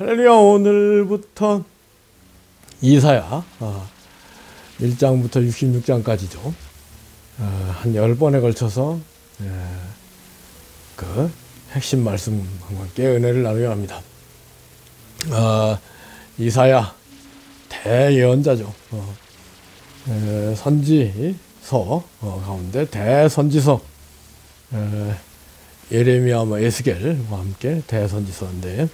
할렐루야. 오늘부터 이사야 1장부터 66장까지죠. 한 10번에 걸쳐서 그 핵심 말씀과 함께 은혜를 나누려 합니다. 이사야 대예언자죠. 선지서 가운데 대선지서, 예레미야, 에스겔과 함께 대선지서인데,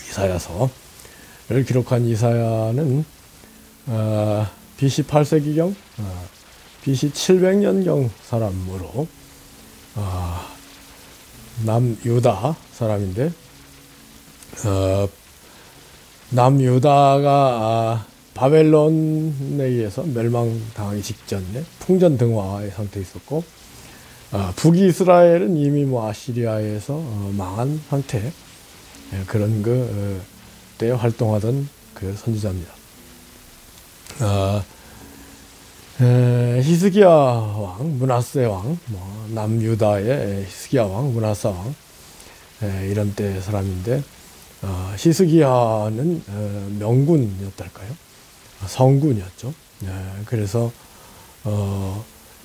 이사야서를 기록한 이사야는 BC 8세기경, BC 700년경 사람으로 남유다 사람인데, 남유다가 바벨론에 의해서 멸망당하기 직전에 풍전등화의 상태에 있었고, 북이스라엘은 이미 아시리아에서 망한 상태, 그런 때 활동하던 그 선지자입니다. 히스기야 왕, 므낫세 왕, 남유다의 히스기야 왕, 므낫세 왕, 이런 때 사람인데, 히스기야는 명군이었달까요? 성군이었죠. 그래서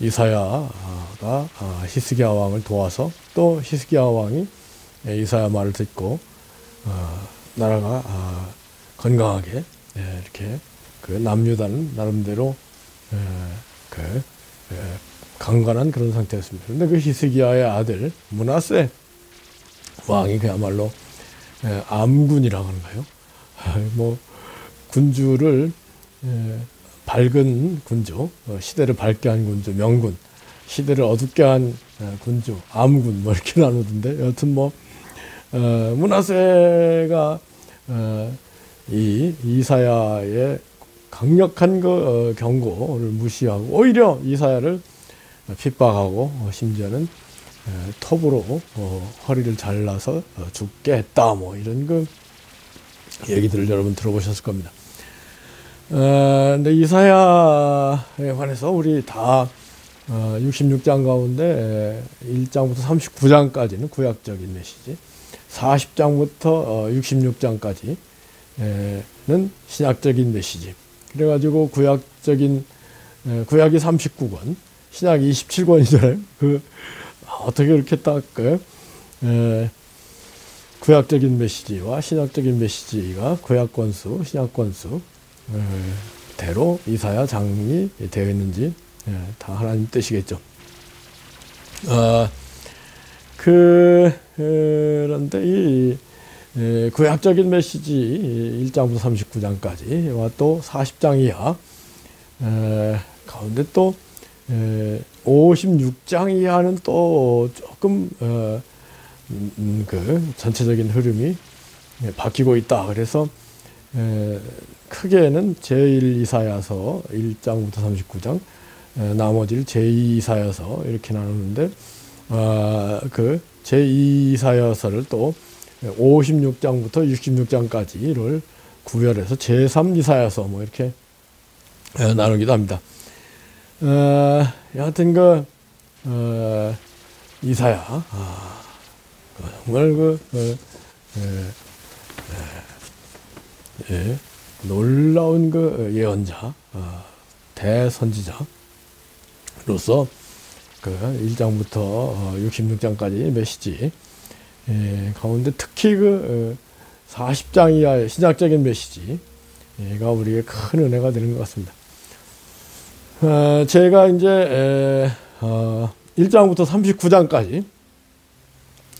이사야가 히스기야 왕을 도와서, 또 히스기야 왕이 이사야 말을 듣고 나라가 건강하게, 이렇게 그 남유다는 나름대로 강건한 그런 상태였습니다. 그런데 그 히스기야의 아들 므낫세 왕이 그야말로 암군이라고 하는가요? 군주를, 밝은 군주, 시대를 밝게 한 군주, 명군, 시대를 어둡게 한 군주, 암군, 이렇게 나누던데, 여튼 므낫세가 이 이사야의 강력한 그 경고를 무시하고 오히려 이사야를 핍박하고, 심지어는 톱으로 허리를 잘라서 죽게 했다, 이런 그 얘기들을 여러분 들어보셨을 겁니다. 근데 이사야에 관해서 우리 다 66장 가운데 1장부터 39장까지는 구약적인 메시지, 40장부터 66장까지는 신약적인 메시지. 그래가지고 구약이 39권, 신약이 27권이잖아요. 어떻게 이렇게 딱 구약적인 메시지와 신약적인 메시지가 구약 권수, 신약 권수 대로 이사야 장이 되어 있는지, 다 하나님 뜻이겠죠. 그런데 이 구약적인 메시지 1장부터 39장까지와 또 40장 이하 가운데 또 56장 이하는 또 조금 그 전체적인 흐름이 바뀌고 있다. 그래서 크게는 제1 이사야서 1장부터 39장, 나머지를 제2 이사야서 이렇게 나누는데, 그 제2 이사야서를 또 56장부터 66장까지를 구별해서 제3 이사야서 이렇게 나누기도 합니다. 여하튼 이사야 정말 놀라운 예언자, 대선지자로서 1장부터 66장까지 메시지 가운데 특히 40장 이하의 신약적인 메시지가 우리에게 큰 은혜가 되는 것 같습니다. 제가 이제 1장부터 39장까지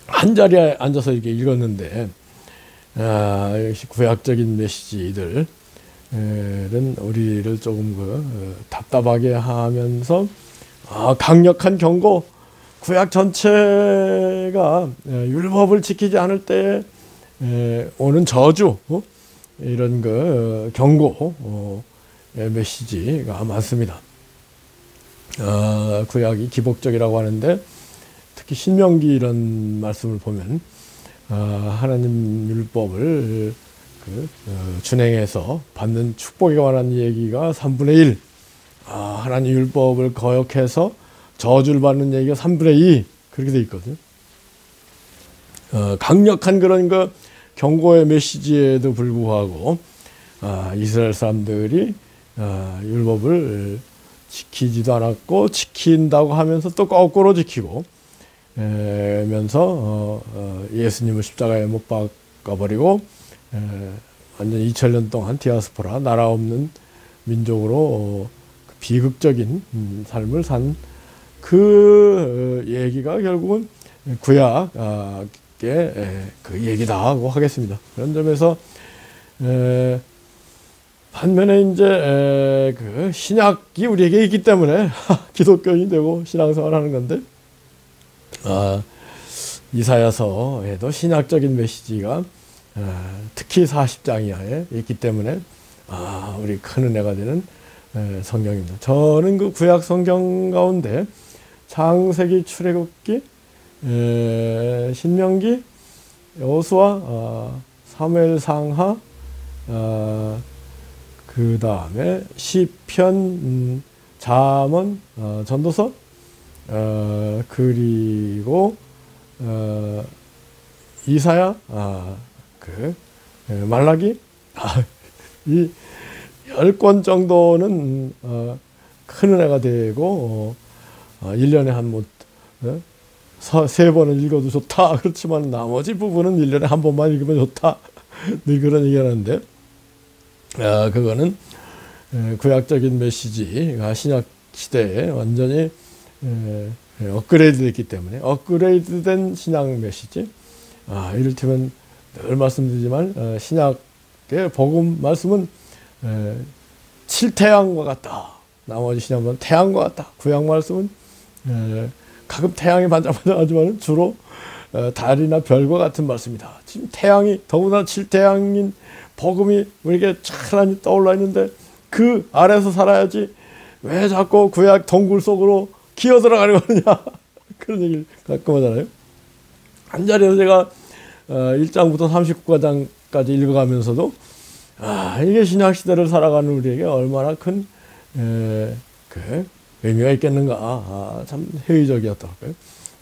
한 자리에 앉아서 이렇게 읽었는데, 역시 구약적인 메시지들은 우리를 조금 답답하게 하면서, 강력한 경고, 구약 전체가 율법을 지키지 않을 때 오는 저주, 이런 경고 메시지가 많습니다. 구약이 기복적이라고 하는데, 특히 신명기 이런 말씀을 보면 하나님 율법을 준행해서 받는 축복에 관한 얘기가 3분의 1, 하나님 율법을 거역해서 저주를 받는 얘기가 3분의 2, 그렇게 돼 있거든요. 강력한 그런 경고의 메시지에도 불구하고 이스라엘 사람들이 율법을 지키지도 않았고 지킨다고 하면서 또 거꾸로 지키고 면서 예수님을 십자가에 못 박아버리고 완전 2000년 동안 디아스포라 나라 없는 민족으로 비극적인 삶을 산 그 얘기가 결국은 구약의 그 얘기다고 하겠습니다. 그런 점에서 반면에 이제 그 신약이 우리에게 있기 때문에 기독교인이 되고 신앙생활하는 건데 이사야서에도 신약적인 메시지가 특히 40장 이하에 있기 때문에 우리 큰 은혜가 되는 성경입니다. 저는 그 구약 성경 가운데 창세기, 출애굽기, 신명기, 여호수아, 사무엘상하, 그 다음에 시편, 잠언, 전도서, 그리고 이사야, 말라기, 이 10권 정도는 큰 은혜가 되고 1년에 한 3번은 읽어도 좋다. 그렇지만 나머지 부분은 1년에 한 번만 읽으면 좋다. 늘 그런 얘기 하는데 그거는 구약적인 메시지가 신약 시대에 완전히 업그레이드 됐기 때문에 업그레이드 된 신약 메시지 이를테면 늘 말씀드리지만 신약의 복음 말씀은 칠태양과 같다. 나머지 신약은 태양과 같다. 구약 말씀은 가끔 태양이 반짝반짝하지만 주로 달이나 별과 같은 말씀이다. 지금 태양이 더구나 칠태양인 복음이 우리에게 찬란히 떠올라 있는데 그 아래서 살아야지 왜 자꾸 구약 동굴 속으로 기어 들어가려고 하느냐. 그런 얘기를 가끔 하잖아요. 한 자리에서 제가 1장부터 39장까지 읽어가면서도 이게 신약시대를 살아가는 우리에게 얼마나 큰 의미가 있겠는가. 참 회의적이었더라고요.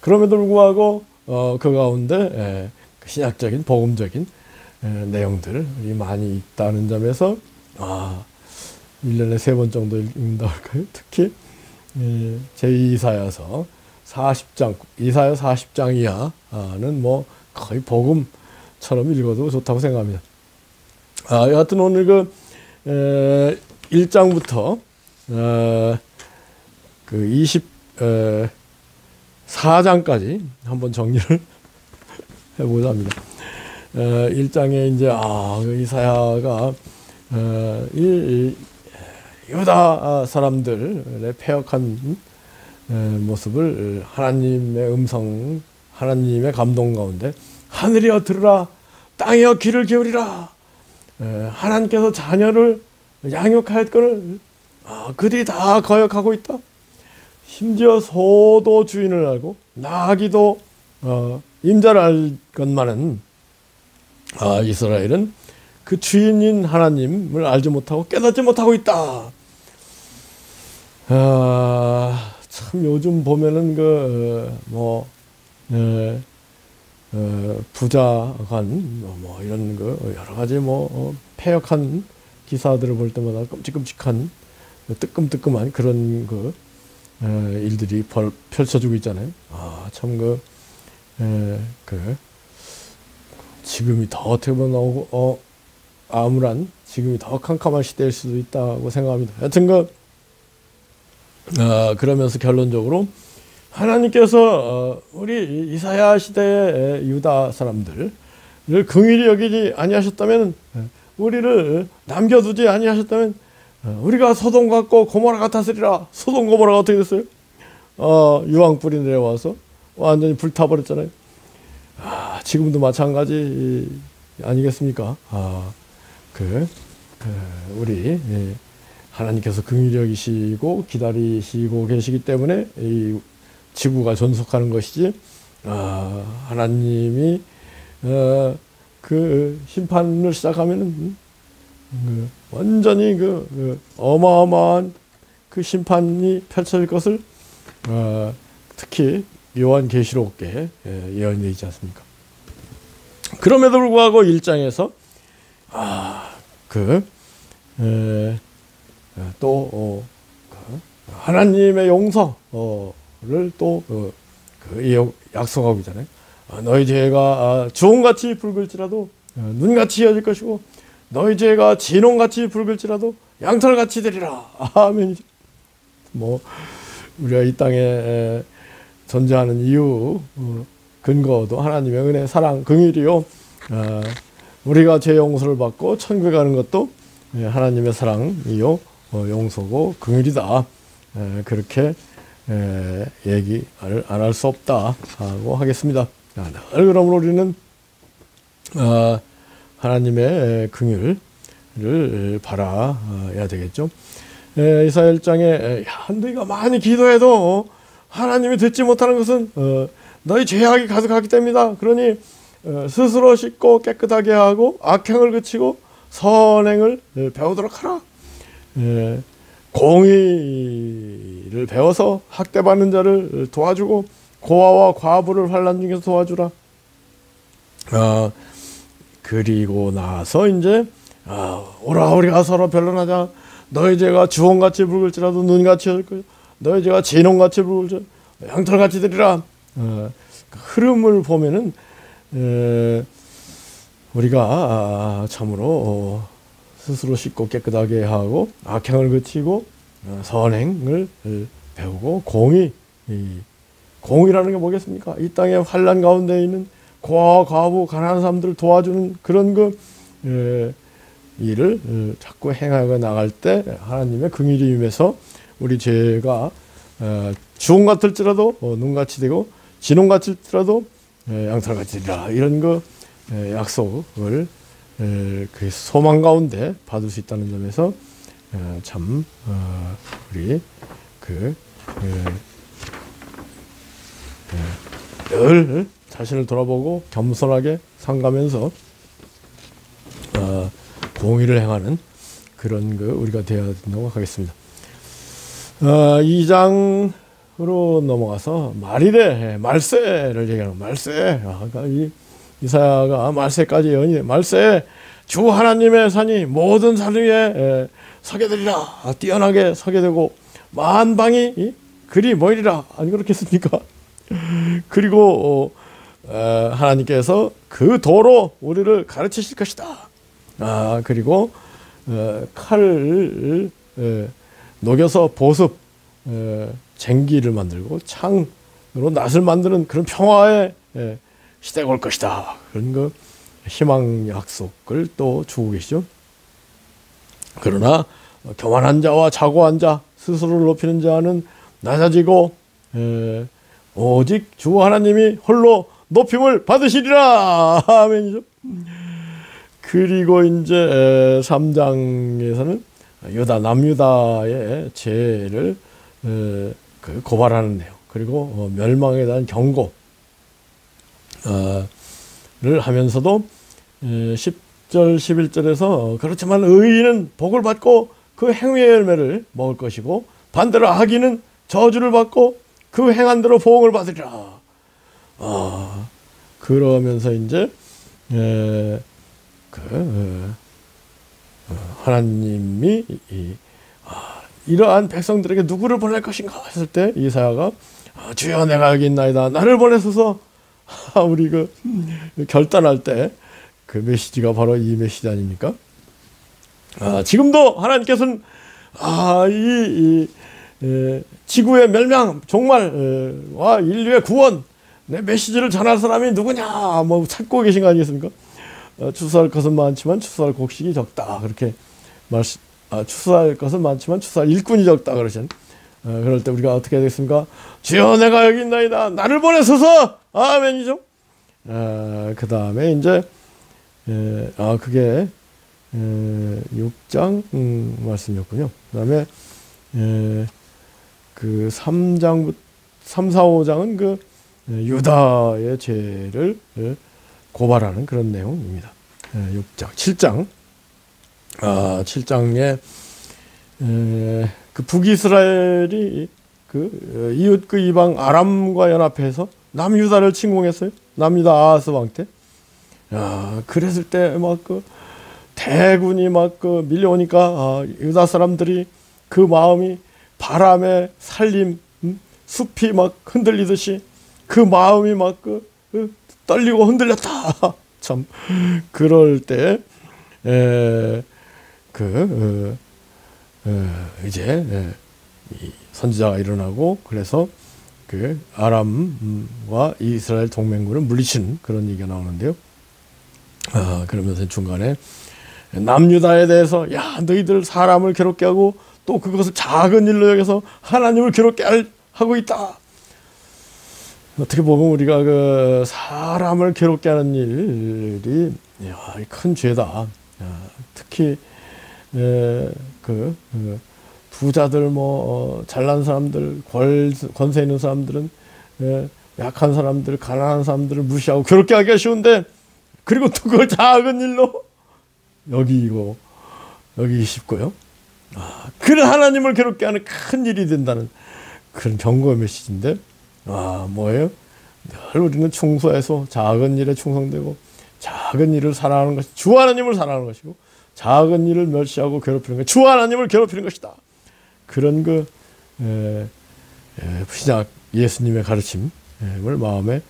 그럼에도 불구하고 그 가운데 신약적인 복음적인 내용들이 많이 있다는 점에서 1년에 3번 정도 읽는다고 할까요? 특히 제2이사야서 40장, 이사야 40장 이하는 뭐 거의 복음처럼 읽어도 좋다고 생각합니다. 여하튼 오늘 그 1장부터 그 24장까지 한번 정리를 해보자 합니다. 1장에 이제 이사야가 유다 사람들의 패역한 모습을 하나님의 음성, 하나님의 감동 가운데 하늘이여 들으라, 땅이여 귀를 기울이라. 하나님께서 자녀를 양육하였거늘 그들이 다 거역하고 있다. 심지어 소도 주인을 알고 나귀도 임자를 알 것만은 이스라엘은 그 주인인 하나님을 알지 못하고 깨닫지 못하고 있다. 참 요즘 보면은 부자간 뭐 이런 여러 가지 패역한 기사들을 볼 때마다 끔찍끔찍한 뜨끔뜨끔한 그런 일들이 펼쳐지고 있잖아요. 참 지금이 더 어떻게 보면 암울한 지금이 더 캄캄한 시대일 수도 있다고 생각합니다. 여튼 그러면서 결론적으로 하나님께서 우리 이사야 시대의 유다 사람들을 긍휼히 여기지 아니하셨다면, 우리를 남겨두지 아니하셨다면 우리가 소돔 같고 고모라 같았으리라. 소돔 고모라가 어떻게 됐어요? 유황불이 내려와서 완전히 불타버렸잖아요. 지금도 마찬가지 아니겠습니까? 우리 하나님께서 긍휼히 여기시고 기다리시고 계시기 때문에 이 지구가 존속하는 것이지, 하나님이 그 심판을 시작하면은 완전히 어마어마한 그 심판이 펼쳐질 것을 특히 요한계시록에 예언되어 있지 않습니까? 그럼에도 불구하고 1장에서 또 하나님의 용서를 또 약속하고 있잖아요. 너희 죄가 주홍같이 붉을지라도 눈같이 헤어질 것이고 너희 죄가 진홍같이 붉을지라도 양털같이 되리라. 아멘. 뭐 우리가 이 땅에 존재하는 이유 근거도 하나님의 은혜, 사랑, 긍휼이요. 우리가 죄 용서를 받고 천국에 가는 것도 하나님의 사랑이요 용서고 긍휼이다. 그렇게 얘기를 안 할 수 없다고 하겠습니다. 늘 그러므로 우리는 하나님의 긍휼을 바라야 되겠죠. 이사야 1장에 너희가 많이 기도해도 하나님이 듣지 못하는 것은 너희 죄악이 가득하기 때문이다. 그러니 스스로 씻고 깨끗하게 하고 악행을 그치고 선행을 배우도록 하라. 공의를 배워서 학대받는 자를 도와주고 고아와 과부를 환난 중에서 도와주라. 그리고 나서 이제 오라 우리가 서로 변론하자. 너희 죄가 주홍같이 붉을지라도 눈같이 될 것이고 너희 죄가 진홍같이 붉을지라도 양털같이 되리라. 흐름을 보면은 우리가 참으로 스스로 씻고 깨끗하게 하고 악행을 그치고 선행을 배우고 공의라는 게 뭐겠습니까? 이 땅에 환난 가운데 있는 고아와 과부 가난한 사람들을 도와주는 그런 일을 자꾸 행하고 나갈 때 하나님의 긍휼이 임해서 우리 죄가 주홍 같을지라도 눈같이 되고 진홍 같을지라도 양털같이 되리라. 이런 약속을 그 소망 가운데 받을 수 있다는 점에서 참 우리 늘 자신을 돌아보고 겸손하게 상가면서 공의를 행하는 그런 우리가 되어야 된다고 하겠습니다. 2장으로 넘어가서 말이래 말세를 얘기하는 말세. 그러니까 이사야가 말세까지 연이 말세 주 하나님의 산이 모든 산 위에 서게 되리라. 뛰어나게 서게 되고 만방이 그리 모이리라. 아니 그렇겠습니까? 그리고 하나님께서 그 도로 우리를 가르치실 것이다. 그리고 칼을 녹여서 보습 쟁기를 만들고 창으로 낫을 만드는 그런 평화의 시대가 올 것이다. 그런 희망 약속을 또 주고 계시죠. 그러나 교만한 자와 자고한 자, 스스로를 높이는 자는 낮아지고 오직 주 하나님이 홀로 높임을 받으시리라. 아멘이죠. 그리고 이제 3장에서는 남유다의 죄를 고발하는 내용, 그리고 멸망에 대한 경고를 하면서도 10절 11절에서 그렇지만 의인은 복을 받고 그 행위의 열매를 먹을 것이고 반대로 악인은 저주를 받고 그 행한 대로 보응을 받으리라. 그러면서 이제 하나님이 이러한 백성들에게 누구를 보낼 것인가 했을 때 이사야가 주여 내가 여기 있나이다 나를 보내소서. 우리 결단할 때 그 메시지가 바로 이 메시지 아닙니까? 지금도 하나님께서는 지구의 멸망 종말과 인류의 구원 내 메시지를 전할 사람이 누구냐 찾고 계신 거 아니겠습니까? 추수할 것은 많지만 추수할 곡식이 적다. 그렇게 추수할 것은 많지만 추수할 일꾼이 적다. 그러신. 그럴 때 우리가 어떻게 해야 되겠습니까? 주여 내가 여기 있나이다. 나를 보내소서. 아멘이죠. 그 다음에 이제 그게 6장 말씀이었군요. 그 다음에 그 3장 3, 4, 5장은 유다의 죄를 고발하는 그런 내용입니다. 6장, 7장. 7장에 그 북이스라엘이 이웃 이방 아람과 연합해서 남유다를 침공했어요. 남유다 아하스 왕 때. 그랬을 때 막 그 대군이 막 그 밀려오니까 유다 사람들이 그 마음이 바람에 살림, 숲이 막 흔들리듯이 그 마음이 막 떨리고 흔들렸다. 참 그럴 때 이제 이 선지자가 일어나고 그래서 그 아람과 이스라엘 동맹군을 물리치는 그런 얘기가 나오는데요. 그러면서 중간에 남유다에 대해서 야 너희들 사람을 괴롭게 하고 또 그것을 작은 일로 여겨서 하나님을 괴롭게 하고 있다. 어떻게 보면 우리가 그 사람을 괴롭게 하는 일이 큰 죄다. 특히 부자들 잘난 사람들 권세 있는 사람들은 약한 사람들 가난한 사람들을 무시하고 괴롭게 하기가 쉬운데 그리고 또 그걸 작은 일로 여기고 싶고요. 그런 하나님을 괴롭게 하는 큰 일이 된다는 그런 경고의 메시지인데 뭐예요? 늘 우리는 충소해서 작은 일에 충성되고 작은 일을 사랑하는 것이 주 하나님을 사랑하는 것이고 작은 일을 멸시하고 괴롭히는 것 주 하나님을 괴롭히는 것이다. 그런 신약 예수님의 가르침을 마음에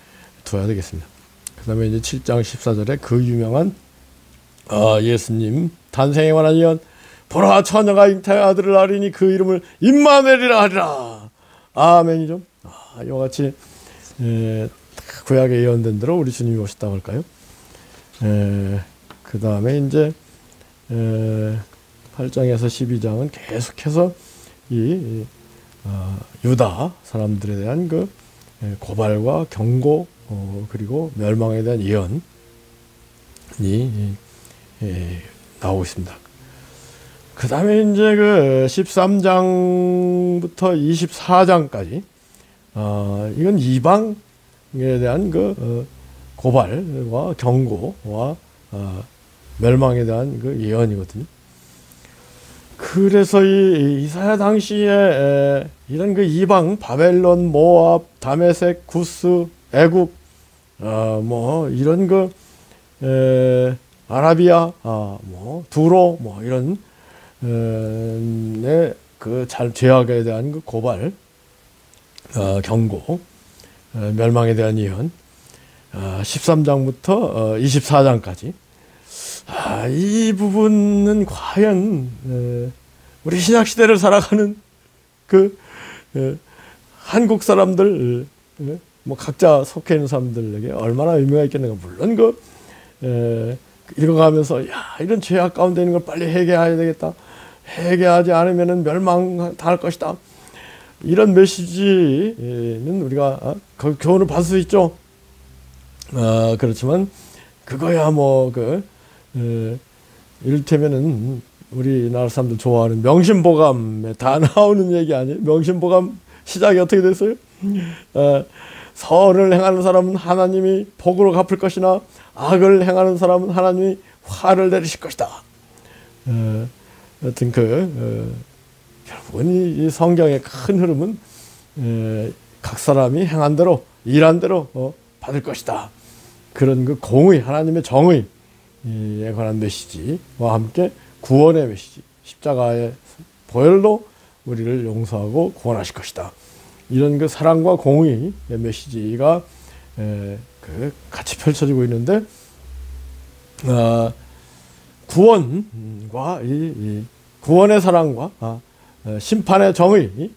둬야 되겠습니다. 그 다음에 이제 7장 14절에 그 유명한 예수님 탄생에 관한 예언 보라 처녀가 잉타의 아들을 낳으리니 그 이름을 임마누엘이라 하리라. 아멘이죠. 이와 같이 구약에 예언된 대로 우리 주님이 오셨다고 할까요? 그 다음에 이제 8장에서 12장은 계속해서 이 유다 사람들에 대한 그 고발과 경고 그리고 멸망에 대한 예언이 나오고 있습니다. 그 다음에 이제 그 13장부터 24장까지 이건 이방에 대한 그 고발과 경고와 멸망에 대한 그 예언이거든요. 그래서 이 이사야 당시에 이런 그 이방 바벨론, 모압, 다메섹, 구스, 애굽 이런 그 아라비아, 두로 이런 그 죄악에 대한 그 고발, 경고, 멸망에 대한 예언, 13장부터 24장까지 이 부분은 과연 우리 신약 시대를 살아가는 그 한국 사람들 각자 속해 있는 사람들에게 얼마나 의미가 있겠는가. 물론 읽어가면서 이런 죄악 가운데 있는 걸 빨리 해결해야 되겠다. 해결하지 않으면 멸망 당할 것이다. 이런 메시지는 우리가 교훈을 받을 수 있죠. 그렇지만 그거야 이를테면은 우리나라 사람들 좋아하는 명심보감에 다 나오는 얘기 아니에요? 명심보감 시작이 어떻게 됐어요? 선을 행하는 사람은 하나님이 복으로 갚을 것이나 악을 행하는 사람은 하나님이 화를 내리실 것이다. 여튼 결국은 이 성경의 큰 흐름은 각 사람이 행한 대로 일한 대로 받을 것이다. 그런 그 공의, 하나님의 정의에 관한 메시지와 함께 구원의 메시지, 십자가의 보혈로 우리를 용서하고 구원하실 것이다. 이런 그 사랑과 공의의 메시지가 같이 펼쳐지고 있는데 구원과 이 구원의 사랑과 심판의 정의가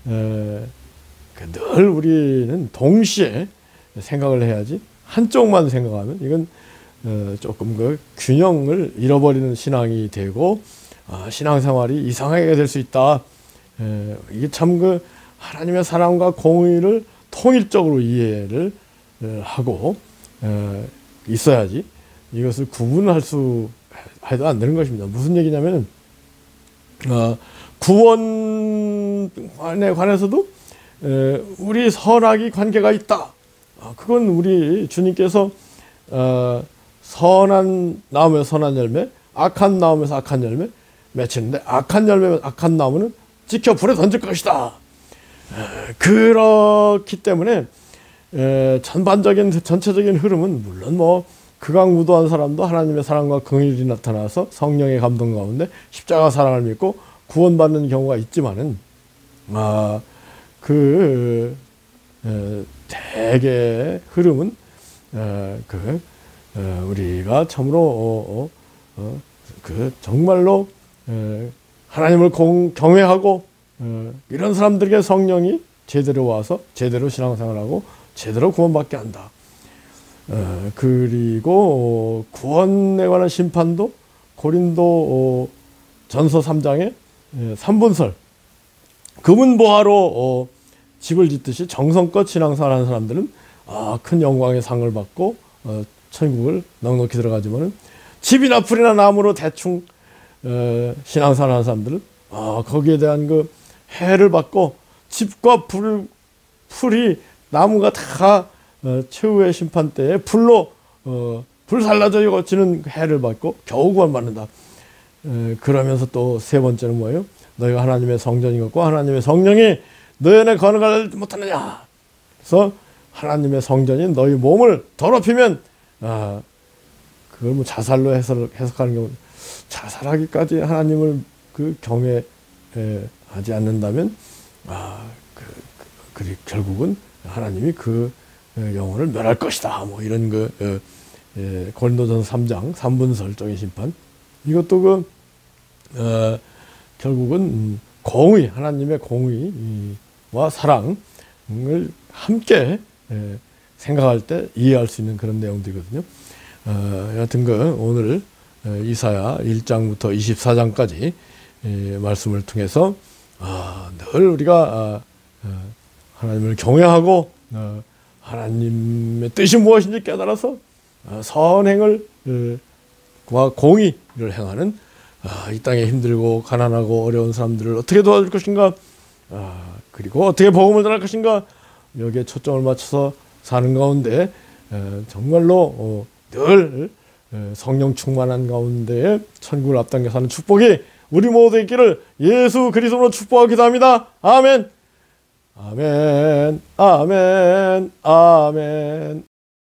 늘 우리는 동시에 생각을 해야지 한쪽만 생각하면 이건 조금 그 균형을 잃어버리는 신앙이 되고 신앙생활이 이상하게 될 수 있다. 이게 참 그 하나님의 사랑과 공의를 통일적으로 이해를 하고 있어야지 이것을 구분할 수 해도 안 되는 것입니다. 무슨 얘기냐면은 구원에 관해서도 우리 선악이 관계가 있다. 그건 우리 주님께서 선한 나무에 선한 열매, 악한 나무에서 악한 열매 맺히는데 악한 열매, 악한 나무는 찍혀 불에 던질 것이다. 그렇기 때문에 전체적인 흐름은 물론 뭐 극악무도한 사람도 하나님의 사랑과 긍휼이 나타나서 성령의 감동 가운데 십자가 사랑을 믿고 구원받는 경우가 있지만은 대개 흐름은 우리가 참으로 정말로 하나님을 경외하고 이런 사람들에게 성령이 제대로 와서 제대로 신앙생활하고 제대로 구원받게 한다. 그리고 구원에 관한 심판도 고린도 전서 3장의 3분설 금은보화로 집을 짓듯이 정성껏 신앙생활하는 사람들은 큰 영광의 상을 받고 천국을 넉넉히 들어가지만은 집이나 풀이나 나무로 대충 신앙생활하는 사람들은 거기에 대한 그 해를 받고 집과 풀이 나무가 다 최후의 심판 때에 불로 불살라져 거치는 해를 받고 겨우 구원받는다. 그러면서 또 세 번째는 뭐예요? 너희가 하나님의 성전인 것과 하나님의 성령이 너희 안에 거느하지 못하느냐. 그래서 하나님의 성전인 너희 몸을 더럽히면 그걸 뭐 자살로 해석하는 경우 자살하기까지 하나님을 경외하지 않는다면 결국은 하나님이 그 영혼을 멸할 것이다. 뭐 이런 고린도전서 3장 3분설적인 심판. 이것도 결국은 공의, 하나님의 공의와 사랑을 함께 생각할 때 이해할 수 있는 그런 내용들이거든요. 여하튼 오늘 이사야 1장부터 24장까지 말씀을 통해서 늘 우리가 하나님을 경외하고 하나님의 뜻이 무엇인지 깨달아서 선행을 과 공의를 행하는 이 땅에 힘들고 가난하고 어려운 사람들을 어떻게 도와줄 것인가, 그리고 어떻게 복음을 전할 것인가, 여기에 초점을 맞춰서 사는 가운데 정말로 늘 성령 충만한 가운데 천국을 앞당겨 사는 축복이 우리 모두 있기를 예수 그리스도로 축복하고 기도합니다. 아멘. 아멘. 아멘. 아멘.